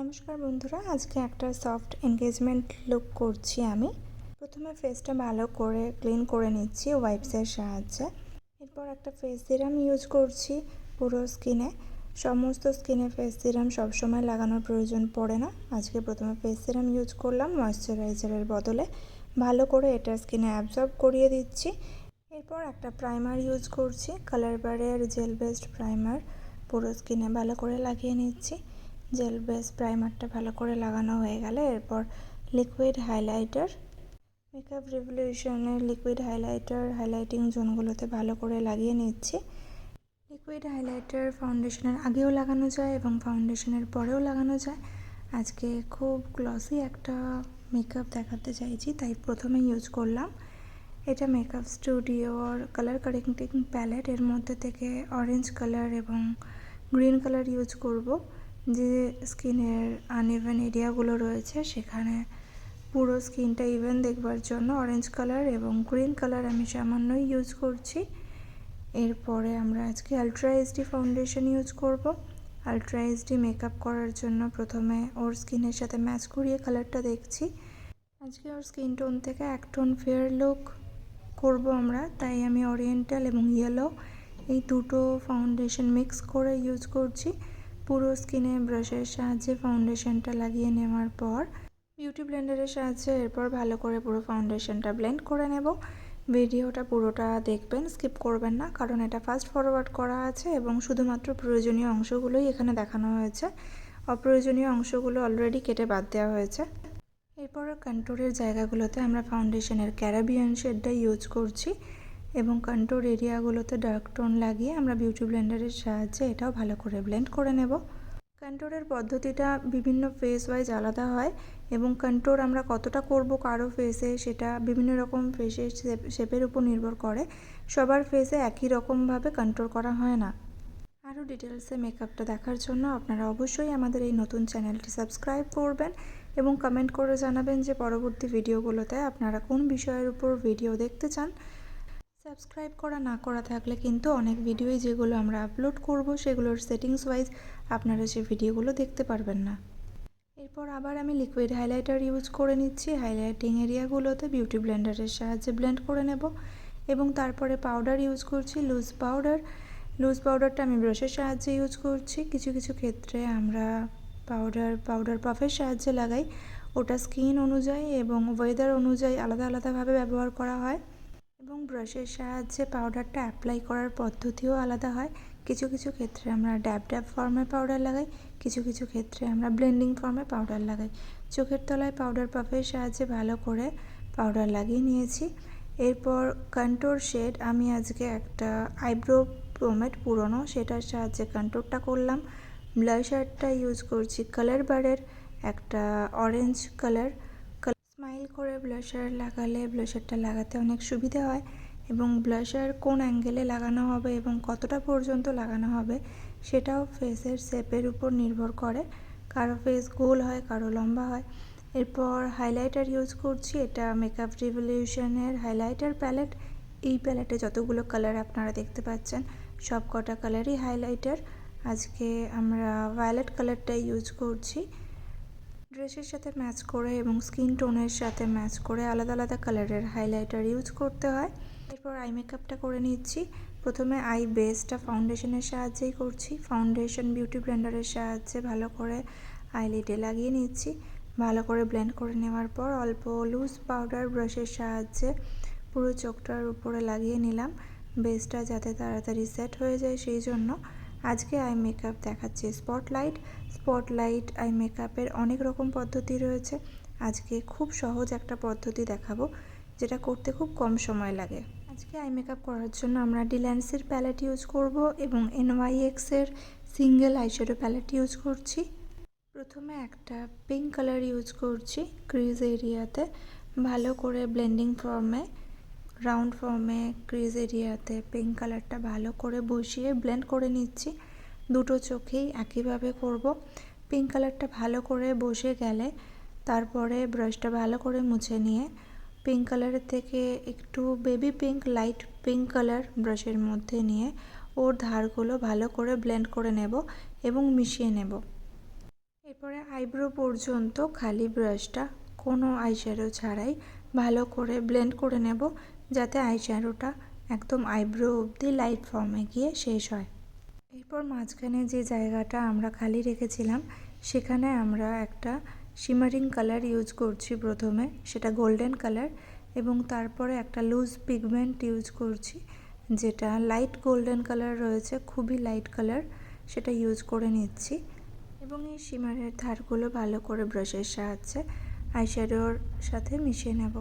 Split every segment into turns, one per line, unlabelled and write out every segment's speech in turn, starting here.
নমস্কার বন্ধুরা, আজকে একটা সফট এনগেজমেন্ট লুক করছি আমি। প্রথমে ফেসটা ভালো করে ক্লিন করে নিচ্ছি ওয়াইপসের সাহায্যে। এরপর একটা ফেস সিরাম ইউজ করছি পুরো স্কিনে। সমস্ত স্কিনে ফেস সিরাম সবসময় লাগানোর প্রয়োজন পড়ে না। আজকে প্রথমে ফেস সিরাম ইউজ করলাম ময়শ্চারাইজারের বদলে। ভালো করে এটা স্কিনে অ্যাবজর্ব করিয়ে দিচ্ছি। এরপর একটা প্রাইমার ইউজ করছি, কালার বারের জেল বেসড প্রাইমার। পুরো স্কিনে ভালো করে লাগিয়ে নিচ্ছি। জেল বেস প্রাইমারটা ভালো করে লাগানো হয়ে গেলে এরপর লিকুইড হাইলাইটার, মেকআপ রিভলিউশনের লিকুইড হাইলাইটার হাইলাইটিং জোনগুলোতে ভালো করে লাগিয়ে নিচ্ছি। লিকুইড হাইলাইটার ফাউন্ডেশনের আগেও লাগানো যায় এবং ফাউন্ডেশনের পরেও লাগানো যায়। আজকে খুব গ্লসি একটা মেকআপ দেখাতে চাইছি, তাই প্রথমে ইউজ করলাম এটা মেকআপ স্টুডিওর কালার কারেক্টিং প্যালেট। এর মধ্যে থেকে অরেঞ্জ কালার এবং গ্রিন কালার ইউজ করব। যে স্কিনের আনইভেন এরিয়াগুলো রয়েছে সেখানে পুরো স্কিনটা ইভেন দেখবার জন্য অরেঞ্জ কালার এবং গ্রিন কালার আমি সামান্যই ইউজ করছি। এরপরে আমরা আজকে আলট্রা এইচডি ফাউন্ডেশন ইউজ করব। আলট্রা এইচডি মেকআপ করার জন্য প্রথমে ওর স্কিনের সাথে ম্যাচ করিয়ে কালারটা দেখছি। আজকে ওর স্কিন টোন থেকে এক টোন ফেয়ার লুক করব আমরা, তাই আমি ওরিয়েন্টাল এবং ইয়েলো এই দুটো ফাউন্ডেশন মিক্স করে ইউজ করছি। পুরো স্কিনে ব্রাশের সাহায্যে ফাউন্ডেশনটা লাগিয়ে নেওয়ার পর বিউটি ব্লেন্ডারের সাহায্যে এরপর ভালো করে পুরো ফাউন্ডেশনটা ব্লেন্ড করে নেব। ভিডিওটা পুরোটা দেখবেন, স্কিপ করবেন না, কারণ এটা ফাস্ট ফরওয়ার্ড করা আছে এবং শুধুমাত্র প্রয়োজনীয় অংশগুলোই এখানে দেখানো হয়েছে। অপ্রয়োজনীয় অংশগুলো অলরেডি কেটে বাদ দেওয়া হয়েছে। এরপর কন্ট্যুরের জায়গাগুলোতে আমরা ফাউন্ডেশনের ক্যারাবিয়ান শেডটা ইউজ করছি এবং কন্ট্যুর এরিয়াগুলোতে ডার্ক টোন লাগিয়ে আমরা বিউটি ব্লেন্ডারের সাহায্যে এটাও ভালো করে ব্লেন্ড করে নেব। কন্ট্যুরের পদ্ধতিটা বিভিন্ন ফেস ওয়াইজ আলাদা হয় এবং কন্ট্যুর আমরা কতটা করব কারো ফেসে সেটা বিভিন্ন রকম ফেসের শেপের উপর নির্ভর করে। সবার ফেসে একই রকমভাবে কন্ট্যুর করা হয় না। আরও ডিটেলসে মেকআপটা দেখার জন্য আপনারা অবশ্যই আমাদের এই নতুন চ্যানেলটি সাবস্ক্রাইব করবেন এবং কমেন্ট করে জানাবেন যে পরবর্তী ভিডিওগুলোতে আপনারা কোন বিষয়ের উপর ভিডিও দেখতে চান। সাবস্ক্রাইব করা না করা থাকলে কিন্তু অনেক ভিডিওই যেগুলো আমরা আপলোড করব সেগুলোর সেটিংস ওয়াইজ আপনারা সেই ভিডিওগুলো দেখতে পারবেন না। এরপর আবার আমি লিকুইড হাইলাইটার ইউজ করে নিচ্ছি। হাইলাইটিং এরিয়াগুলোতে বিউটি ব্লেন্ডারের সাহায্যে ব্লেন্ড করে নেব এবং তারপরে পাউডার ইউজ করছি, লুজ পাউডার। লুজ পাউডারটা আমি ব্রাশের সাহায্যে ইউজ করছি। কিছু কিছু ক্ষেত্রে আমরা পাউডার পাফের সাহায্যে লাগাই। ওটা স্কিন অনুযায়ী এবং ওয়েদার অনুযায়ী আলাদা আলাদাভাবে ব্যবহার করা হয় এবং ব্রাশের সাহায্যে পাউডারটা অ্যাপ্লাই করার পদ্ধতিও আলাদা হয়। কিছু কিছু ক্ষেত্রে আমরা ড্যাব ফর্মে পাউডার লাগাই, কিছু কিছু ক্ষেত্রে আমরা ব্লেন্ডিং ফর্মে পাউডার লাগাই। চোখের তলায় পাউডার পাফের সাহায্যে ভালো করে পাউডার লাগিয়ে নিয়েছি। এরপর কন্ট্যুর শেড আমি আজকে একটা আইব্রো পোমেড পুরনো, সেটার সাহায্যে কন্ট্যুরটা করলাম। ব্লাশারটা ইউজ করছি কালার বারের একটা অরেঞ্জ কালার। স্মাইল করে ব্লাশার লাগালে ব্লাশারটা লাগাতে অনেক সুবিধা হয় এবং ব্লাশার কোন অ্যাঙ্গেলে লাগানো হবে এবং কতটা পর্যন্ত লাগানো হবে সেটাও ফেসের শেপের উপর নির্ভর করে। কারো ফেস গোল হয়, কারো লম্বা হয়। এরপর হাইলাইটার ইউজ করছি, এটা মেকআপ রিভলিউশনের হাইলাইটার প্যালেট। এই প্যালেটে যতগুলো কালার আপনারা দেখতে পাচ্ছেন সব কটা কালারই হাইলাইটার। আজকে আমরা ভায়োলেট কালারটা ইউজ করছি। ড্রেসের সাথে ম্যাচ করে এবং স্কিন টোনের সাথে ম্যাচ করে আলাদা আলাদা কালারের হাইলাইটার ইউজ করতে হয়। এরপর আই মেকআপটা করে নিচ্ছি। প্রথমে আই বেসটা ফাউন্ডেশনের সাহায্যেই করছি। ফাউন্ডেশন বিউটি ব্লেন্ডারের সাহায্যে ভালো করে আইলিডে লাগিয়ে নিচ্ছি। ভালো করে ব্লেন্ড করে নেওয়ার পর অল্প লুজ পাউডার ব্রাশের সাহায্যে পুরো চোখটার উপরে লাগিয়ে নিলাম, বেসটা যাতে তাড়াতাড়ি সেট হয়ে যায় সেই জন্য। আজকে আই মেকআপ দেখাচ্ছি স্পটলাইট আই মেকআপের অনেক রকম পদ্ধতি রয়েছে। আজকে খুব সহজ একটা পদ্ধতি দেখাবো যেটা করতে খুব কম সময় লাগে। আজকে আই মেকআপ করার জন্য আমরা ডিল্যান্সের প্যালেট ইউজ করব এবং NYXের সিঙ্গেল আইশ্যাডো প্যালেট ইউজ করছি। প্রথমে একটা পিঙ্ক কালার ইউজ করছি ক্রিজ এরিয়াতে। ভালো করে ব্লেন্ডিং ফর্মে রাউন্ড ফর্মে ক্রিজ এরিয়াতে পিঙ্ক কালারটা ভালো করে বসিয়ে ব্লেন্ড করে নিচ্ছি। দুটো চোখেই একইভাবে করব। পিঙ্ক কালারটা ভালো করে বসে গেলে তারপরে ব্রাশটা ভালো করে মুছে নিয়ে পিঙ্ক কালারের থেকে একটু baby pink light pink colour ব্রাশের মধ্যে নিয়ে ওর ধারগুলো ভালো করে ব্লেন্ড করে নেব এবং মিশিয়ে নেব। এরপরে আইব্রো পর্যন্ত খালি ব্রাশটা কোনো আইশ্যাডো ছাড়াই ভালো করে ব্লেন্ড করে নেব, যাতে আইশ্যাডোটা একদম আইব্রো অবধি লাইট ফর্মে গিয়ে শেষ হয়। এরপর মাঝখানে যে জায়গাটা আমরা খালি রেখেছিলাম সেখানে আমরা একটা শিমারিং কালার ইউজ করছি প্রথমে, সেটা গোল্ডেন কালার, এবং তারপরে একটা লুজ পিগমেন্ট ইউজ করছি যেটা লাইট গোল্ডেন কালার রয়েছে, খুবই লাইট কালার, সেটা ইউজ করে নিচ্ছি। এবং এই শিমারের ধারগুলো ভালো করে ব্রাশের সাহায্যে আইশ্যাডোর সাথে মিশিয়ে নেব।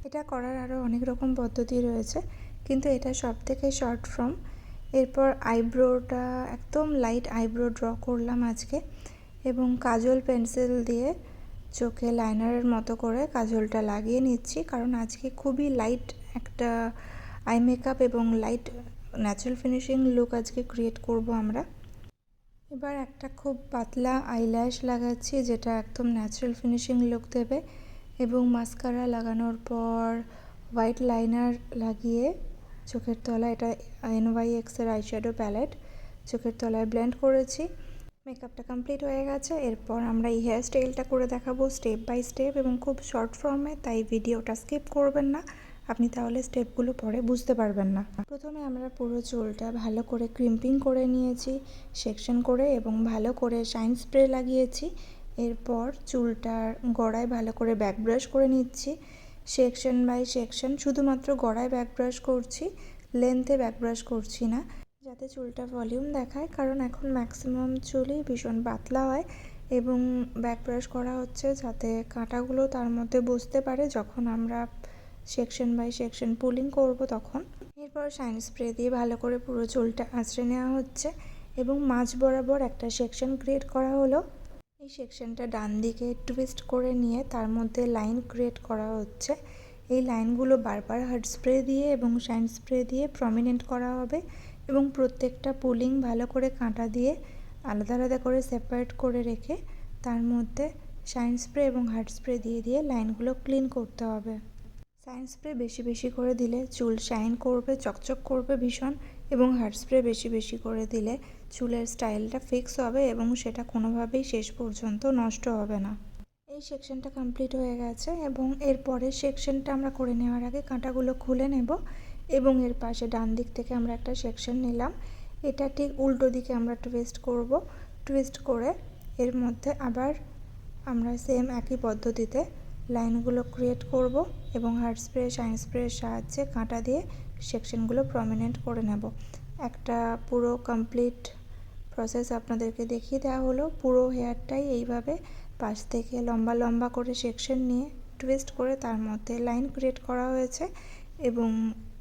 এটা করার আরও অনেক রকম পদ্ধতি রয়েছে, কিন্তু এটা সবথেকে শর্ট ফর্ম। এরপর আইব্রোটা একদম লাইট আইব্রো ড্র করলাম আজকে, এবং কাজল পেন্সিল দিয়ে চোখে লাইনারের মতো করে কাজলটা লাগিয়ে নিচ্ছি, কারণ আজকে খুবই লাইট একটা আই মেকআপ এবং লাইট ন্যাচারাল ফিনিশিং লুক আজকে ক্রিয়েট করব আমরা। এবার একটা খুব পাতলা আইল্যাশ লাগাচ্ছি যেটা একদম ন্যাচারাল ফিনিশিং লুক দেবে, এবং মাস্কারা লাগানোর পর হোয়াইট লাইনার লাগিয়ে চোখের তলায়, এটা NYX-এর আইশ্যাডো প্যালেট, চোখের তলায় ব্লেন্ড করেছি। মেকআপটা কমপ্লিট হয়ে গেছে। এরপর আমরা এই হেয়ার স্টাইলটা করে দেখাবো স্টেপ বাই স্টেপ এবং খুব শর্ট ফর্মে, তাই ভিডিওটা স্কিপ করবেন না, আপনি তাহলে স্টেপগুলো পরে বুঝতে পারবেন না। প্রথমে আমরা পুরো চুলটা ভালো করে ক্রিম্পিং করে নিয়েছি সেকশন করে, এবং ভালো করে শাইন স্প্রে লাগিয়েছি। এরপর চুলটার গড়ায় ভালো করে ব্যাক ব্রাশ করে নিচ্ছি সেকশন বাই সেকশন, শুধুমাত্র গড়ায় ব্যাক ব্রাশ করছি, লেন্থে ব্যাক ব্রাশ করছি না, যাতে চুলটা ভলিউম দেখায়, কারণ এখন ম্যাক্সিমাম চুলই ভীষণ পাতলা হয়, এবং ব্যাক ব্রাশ করা হচ্ছে যাতে কাঁটাগুলো তার মধ্যে বসতে পারে যখন আমরা সেকশন বাই সেকশন পুলিং করব তখন। এরপর শাইন স্প্রে দিয়ে ভালো করে পুরো চুলটা আঁচড়ে নেওয়া হচ্ছে, এবং মাঝ বরাবর একটা সেকশন ক্রিয়েট করা হলো। এই সেকশনটা ডান দিকে টুইস্ট করে নিয়ে তার মধ্যে লাইন ক্রিয়েট করা হচ্ছে। এই লাইনগুলো বারবার হার্ড স্প্রে দিয়ে এবং শাইন স্প্রে দিয়ে প্রমিনেন্ট করা হবে, এবং প্রত্যেকটা পুলিং ভালো করে কাঁটা দিয়ে আলাদা আলাদা করে সেপারেট করে রেখে তার মধ্যে শাইন স্প্রে এবং হার্ড স্প্রে দিয়ে দিয়ে লাইনগুলো ক্লিন করতে হবে। শাইন স্প্রে বেশি বেশি করে দিলে চুল শাইন করবে, চকচক করবে ভীষণ, এবং হার্ড স্প্রে বেশি বেশি করে দিলে চুলের স্টাইলটা ফিক্স হবে এবং সেটা কোনোভাবেই শেষ পর্যন্ত নষ্ট হবে না। এই সেকশনটা কমপ্লিট হয়ে গেছে, এবং এরপরের সেকশনটা আমরা করে নেওয়ার আগে কাঁটাগুলো খুলে নেব, এবং এর পাশে ডান দিক থেকে আমরা একটা সেকশন নিলাম, এটা ঠিক উল্টো দিকে আমরা টুইস্ট করব। টুইস্ট করে এর মধ্যে আবার আমরা সেম একই পদ্ধতিতে লাইনগুলো ক্রিয়েট করব, এবং হার্ড স্প্রে শাইন স্প্রের সাহায্যে কাঁটা দিয়ে সেকশনগুলো প্রমিনেন্ট করে নেব। একটা পুরো কমপ্লিট প্রসেস আপনাদেরকে দেখিয়ে দেওয়া হলো। পুরো হেয়ারটাই এইভাবে পাশ থেকে লম্বা লম্বা করে সেকশন নিয়ে টুইস্ট করে তার মধ্যে লাইন ক্রিয়েট করা হয়েছে, এবং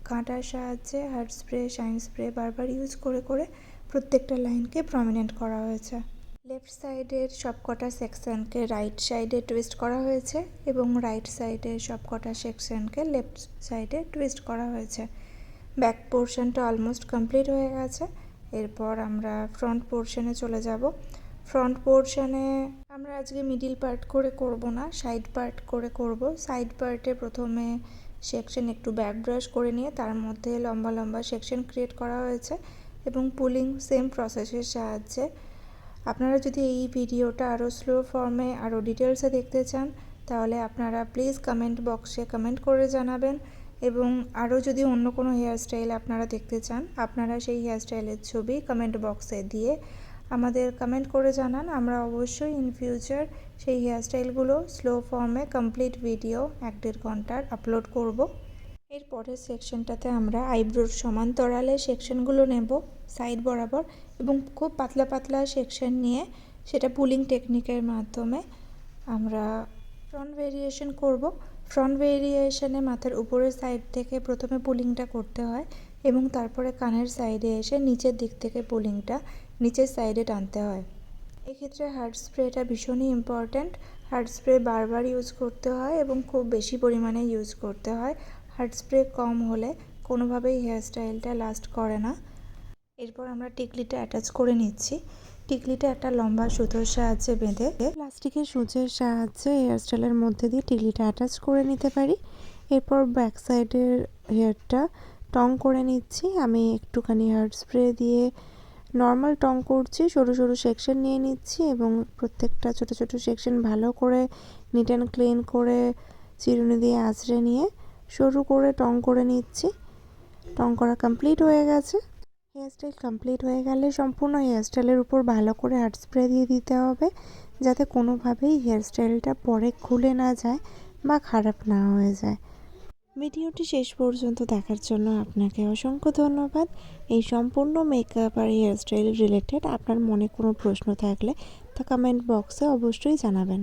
কাঁটার সাহায্যে হার্ড স্প্রে শাইন স্প্রে বারবার ইউজ করে করে প্রত্যেকটা লাইনকে প্রমিনেন্ট করা হয়েছে। লেফট সাইডের সবকটা সেকশনকে রাইট সাইডে টুইস্ট করা হয়েছে, এবং রাইট সাইডের সবকটা সেকশনকে লেফট সাইডে টুইস্ট করা হয়েছে। ব্যাক পোর্শনটা অলমোস্ট কমপ্লিট হয়ে গেছে। এরপর আমরা ফ্রন্ট পোর্শনে চলে যাব। ফ্রন্ট পোর্শনে আমরা আজকে মিডিল পার্ট করে করব না, সাইড পার্ট করে করব। সাইড পার্টে প্রথমে সেকশন একটু ব্যাক ব্রাশ করে নিয়ে তার মধ্যে লম্বা লম্বা সেকশন ক্রিয়েট করা হয়েছে, এবং পুলিং সেম প্রসেসের সাহায্যে। আপনারা যদি এই ভিডিওটা আরও স্লো ফর্মে আরও ডিটেলসে দেখতে চান তাহলে আপনারা প্লিজ কমেন্ট বক্সে কমেন্ট করে জানাবেন, এবং আরও যদি অন্য কোনো হেয়ার স্টাইল আপনারা দেখতে চান আপনারা সেই হেয়ার স্টাইলের ছবি কমেন্ট বক্সে দিয়ে আমাদের কমেন্ট করে জানান। আমরা অবশ্যই ইন ফিউচার সেই হেয়ার স্টাইলগুলো স্লো ফর্মে কমপ্লিট ভিডিও 1-1.5 ঘন্টার আপলোড করব। এর পরের সেকশনটাতে আমরা আইব্রোর সমান্তরালে সেকশনগুলো নেব সাইড বরাবর, এবং খুব পাতলা পাতলা সেকশন নিয়ে সেটা পুলিং টেকনিকের মাধ্যমে আমরা ফ্রন্ট ভেরিয়েশন করব। ফ্রন্ট ভেরিয়েশনে মাথার উপরের সাইড থেকে প্রথমে পুলিংটা করতে হয়, এবং তারপরে কানের সাইডে এসে নিচের দিক থেকে পুলিংটা নিচের সাইডে টানতে হয়। এক্ষেত্রে হার্ড স্প্রেটা ভীষণই ইম্পর্ট্যান্ট। হার্ড স্প্রে বারবার ইউজ করতে হয় এবং খুব বেশি পরিমাণে ইউজ করতে হয়। হার্ড স্প্রে কম হলে কোনোভাবেই হেয়ার স্টাইলটা লাস্ট করে না। এরপর আমরা টিকলিটা অ্যাটাচ করে নিচ্ছি। টিকলিটা একটা লম্বা সুতোর সাহায্যে বেঁধে প্লাস্টিকের সূচের সাহায্যে হেয়ার স্টাইলের মধ্যে দিয়ে টিকলিটা অ্যাটাচ করে নিতে পারি। এরপর ব্যাক সাইডের হেয়ারটা টং করে নিচ্ছি। আমি একটুখানি হার্ড স্প্রে দিয়ে
নর্মাল টং করছি, সরু সরু সেকশন নিয়ে নিচ্ছি এবং প্রত্যেকটা ছোট ছোট সেকশন ভালো করে নিট অ্যান্ড ক্লিন করে চিরুনি দিয়ে আঁচড়ে নিয়ে সরু করে টং করে নিচ্ছি। টং করা কমপ্লিট হয়ে গেছে। হেয়ারস্টাইল কমপ্লিট হয়ে গেলে সম্পূর্ণ হেয়ারস্টাইলের উপর ভালো করে হার্ড স্প্রে দিয়ে দিতে হবে, যাতে কোনোভাবেই হেয়ারস্টাইলটা পরে খুলে না যায় বা খারাপ না হয়ে যায়। ভিডিওটি শেষ পর্যন্ত দেখার জন্য আপনাকে অসংখ্য ধন্যবাদ। এই সম্পূর্ণ মেকআপ আর হেয়ারস্টাইল রিলেটেড আপনার মনে কোনো প্রশ্ন থাকলে তা কমেন্ট বক্সে অবশ্যই জানাবেন।